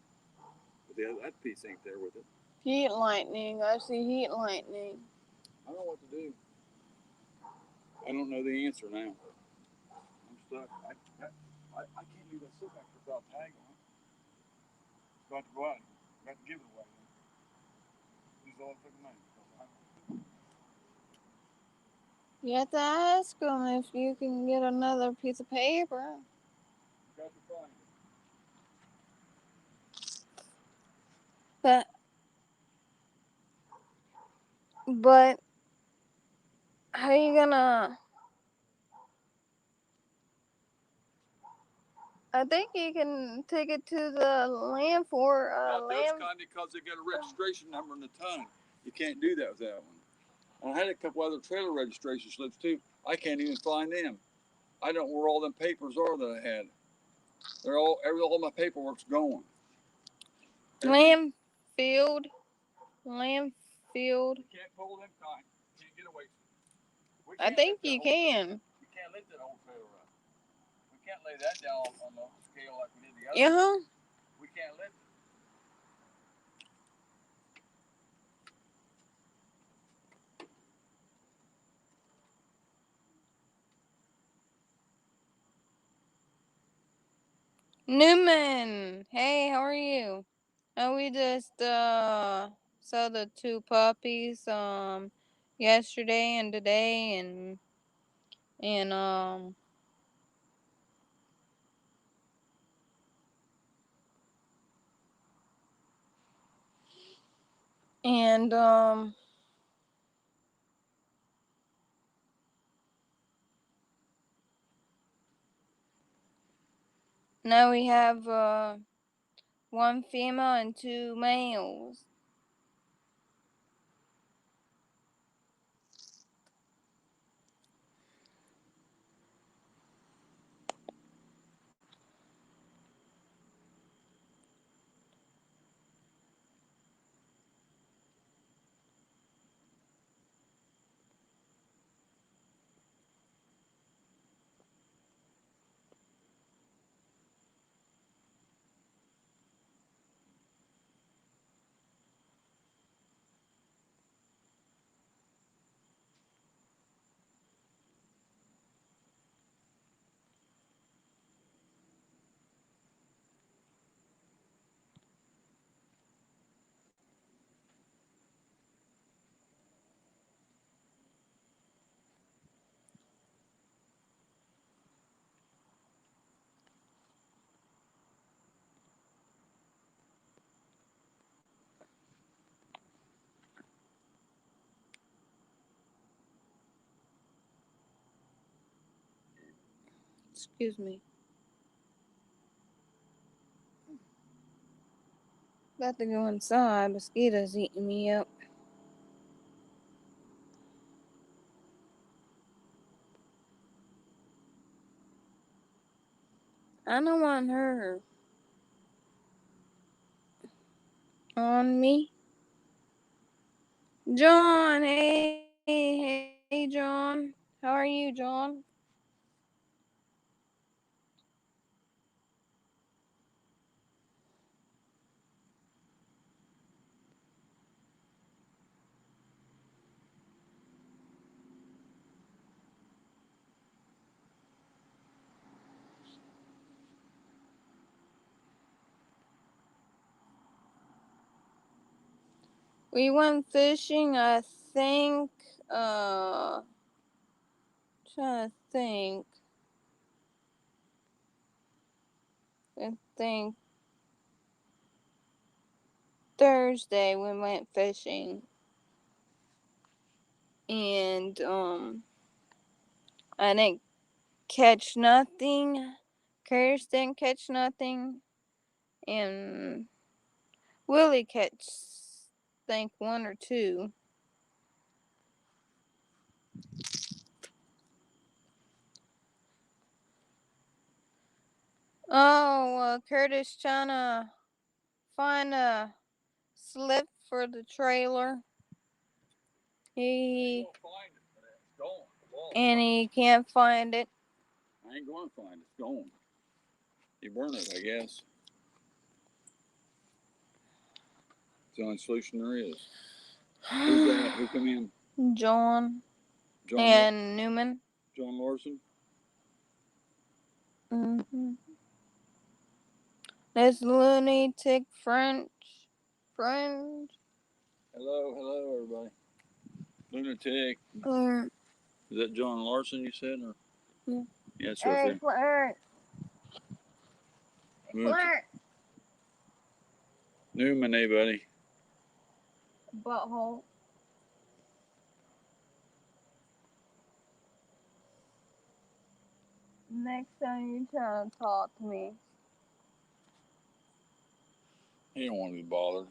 But that piece ain't there with it. Heat lightning. I see heat lightning. I don't know what to do. I don't know the answer now. I'm stuck. I can't leave that sit back without a tag on it. It's about to go out. I'm about to give it away. Use all the money. You have to ask them if you can get another piece of paper. Got to find it. But how you gonna? I think you can take it to the land for Not those land. kind because they got a registration number in the ton. You can't do that with that one. And I had a couple other trailer registration slips too. I can't even find them. I don't know where all them papers are that I had. They're all my paperwork's gone. Land field. Land field. You can't pull them kind. You can't get away from it. We I can't think lift that you whole trailer. can. We can't lift that whole trailer up. We can't lay that down on the scale like we did the other. Yeah. We can't lift it. Newman. Hey, how are you? We just saw the two puppies yesterday and today and and now we have one female and two males. Excuse me. About to go inside. Mosquitoes eating me up. I don't want her on me. John, hey, John. How are you, John? We went fishing, I think, trying to think. I think Thursday we went fishing. And, I didn't catch nothing. Curtis didn't catch nothing. And Willie catch, think, one or two. Oh, Curtis trying to find a slip for the trailer. He and he can't find it. I ain't going to find it. It's gone. You burn it, I guess. It's the only solution there is. Who's that? Who come in? John John and Newman. John Larson? Mm-hmm. This lunatic French. Hello, everybody. Lunatic. Mm. Is that John Larson you said? Or? Yeah. Yeah, it's right there. Clark. Newman, hey, buddy. Butthole. Next time you try to talk to me. He don't want to be bothered.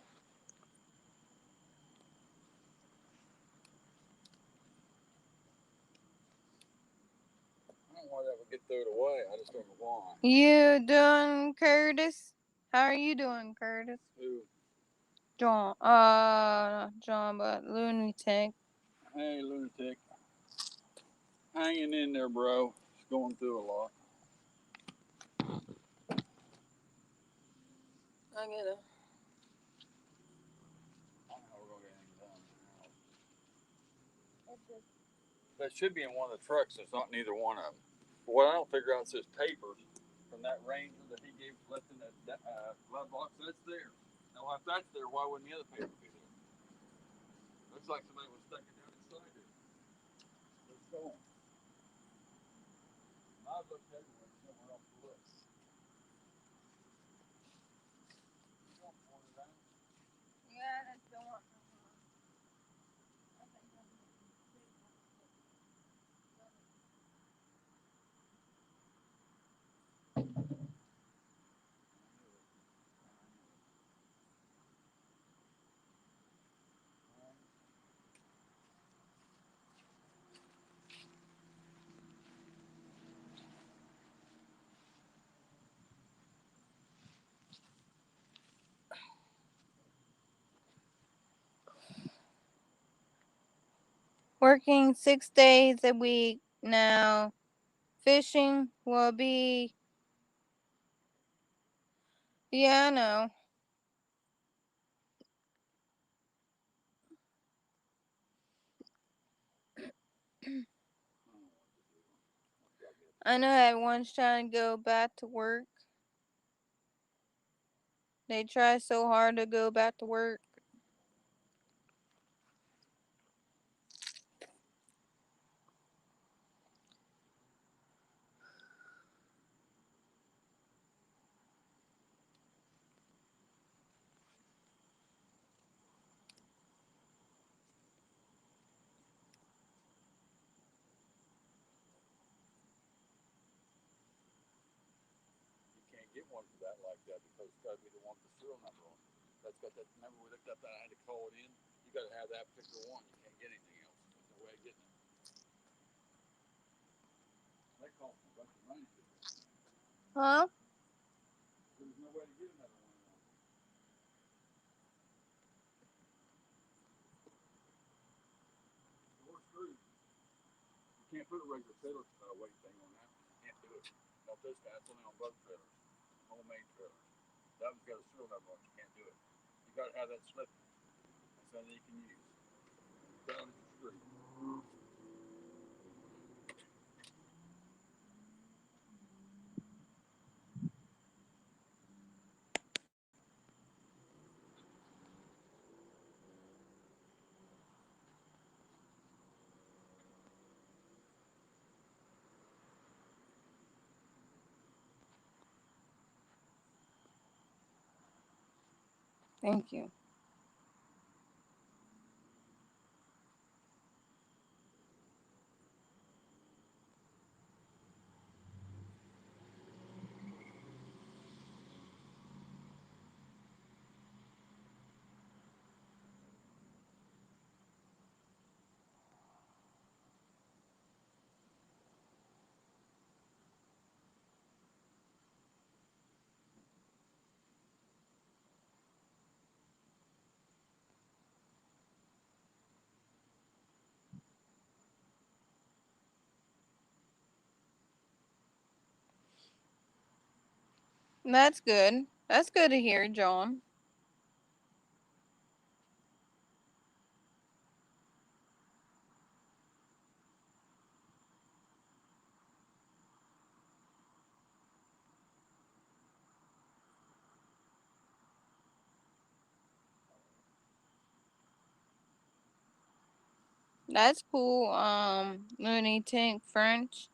I don't know why that would get thrown away. I just don't know why. You doing, Curtis? How are you doing, Curtis? Who? John. John, but lunatic. Hey, lunatic. Hanging in there, bro. It's going through a lot. I gotta. I don't know how we're gonna get anything done. That should be in one of the trucks. It's not neither one of them. But what I don't figure out is his papers from that Ranger that he gave left in that glove box. That's there. Now, if that's there, why wouldn't the other paper be there? Looks like somebody was stuck it down inside there. Let's go. I've looked everywhere. Somewhere else to look. You don't want it out. Yeah, that's the one. Working 6 days a week now. Fishing will be. Yeah, I know. I know everyone's trying to go back to work. They try so hard to go back to work. get one for that like that because it's got to be the one with the serial number on it. That's got that. Remember we looked up that I had to call it in. You got to have that particular one. You can't get anything else. There's no way of getting it. That costs me a bunch of money to do this thing. Huh? So there's no way to get another one of those. So we're screwed. You can't put a regular trailer weight thing on that one. You can't do it. Not this guy. It's only on boat trailers, homemade trailers. That one's got a serial number on it. You can't do it. You got to have that slippage. That's something you can use. Down at the street. Thank you. That's good. That's good to hear, John. That's cool. Looney Tank French.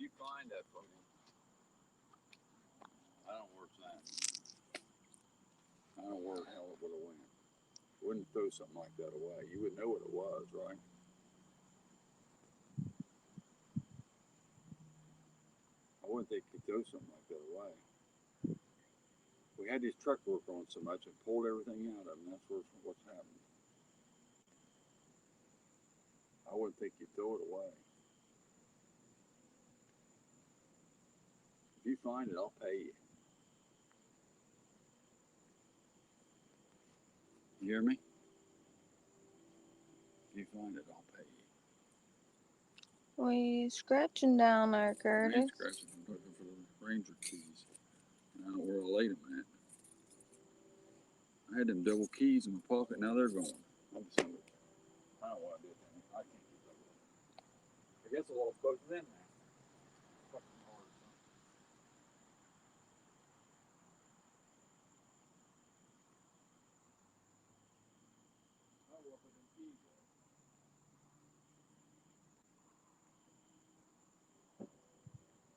you find that for me, I don't know where it's at. I don't know where the hell it would have went. Wouldn't throw something like that away. You would know what it was, right? I wouldn't think you'd throw something like that away. We had this truck work on so much and pulled everything out of them. That's what's happened. I wouldn't think you'd throw it away. If you find it, I'll pay you. You hear me? If you find it, I'll pay you. We scratching down there, I ain't Curtis. scratching. I'm looking for the Ranger keys. I don't know where I laid them at. I had them double keys in my pocket. Now they're gone. I don't know what I did then. I can't keep up with it. I guess I lost both of them now. Fucking hard. I don't know what them keys are.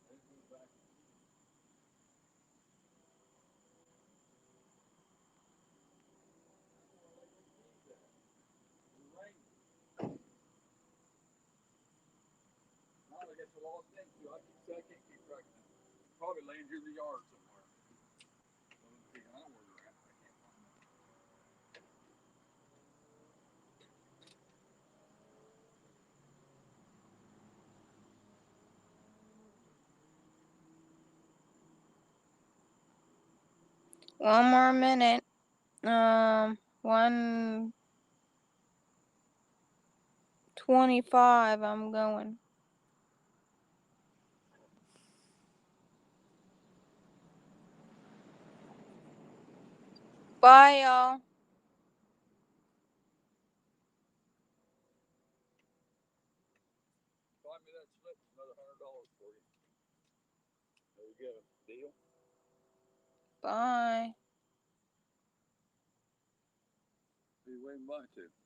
They didn't go back. Now I guess I lost them too. I can't keep track of them. Probably laying here in the yard somewhere. I don't know where they're at. I can't find them. One more minute. 1:25. I'm going. Bye, y'all. Find me that slip. Another $100 for you. There you go. Deal. Bye. Who you waving by to?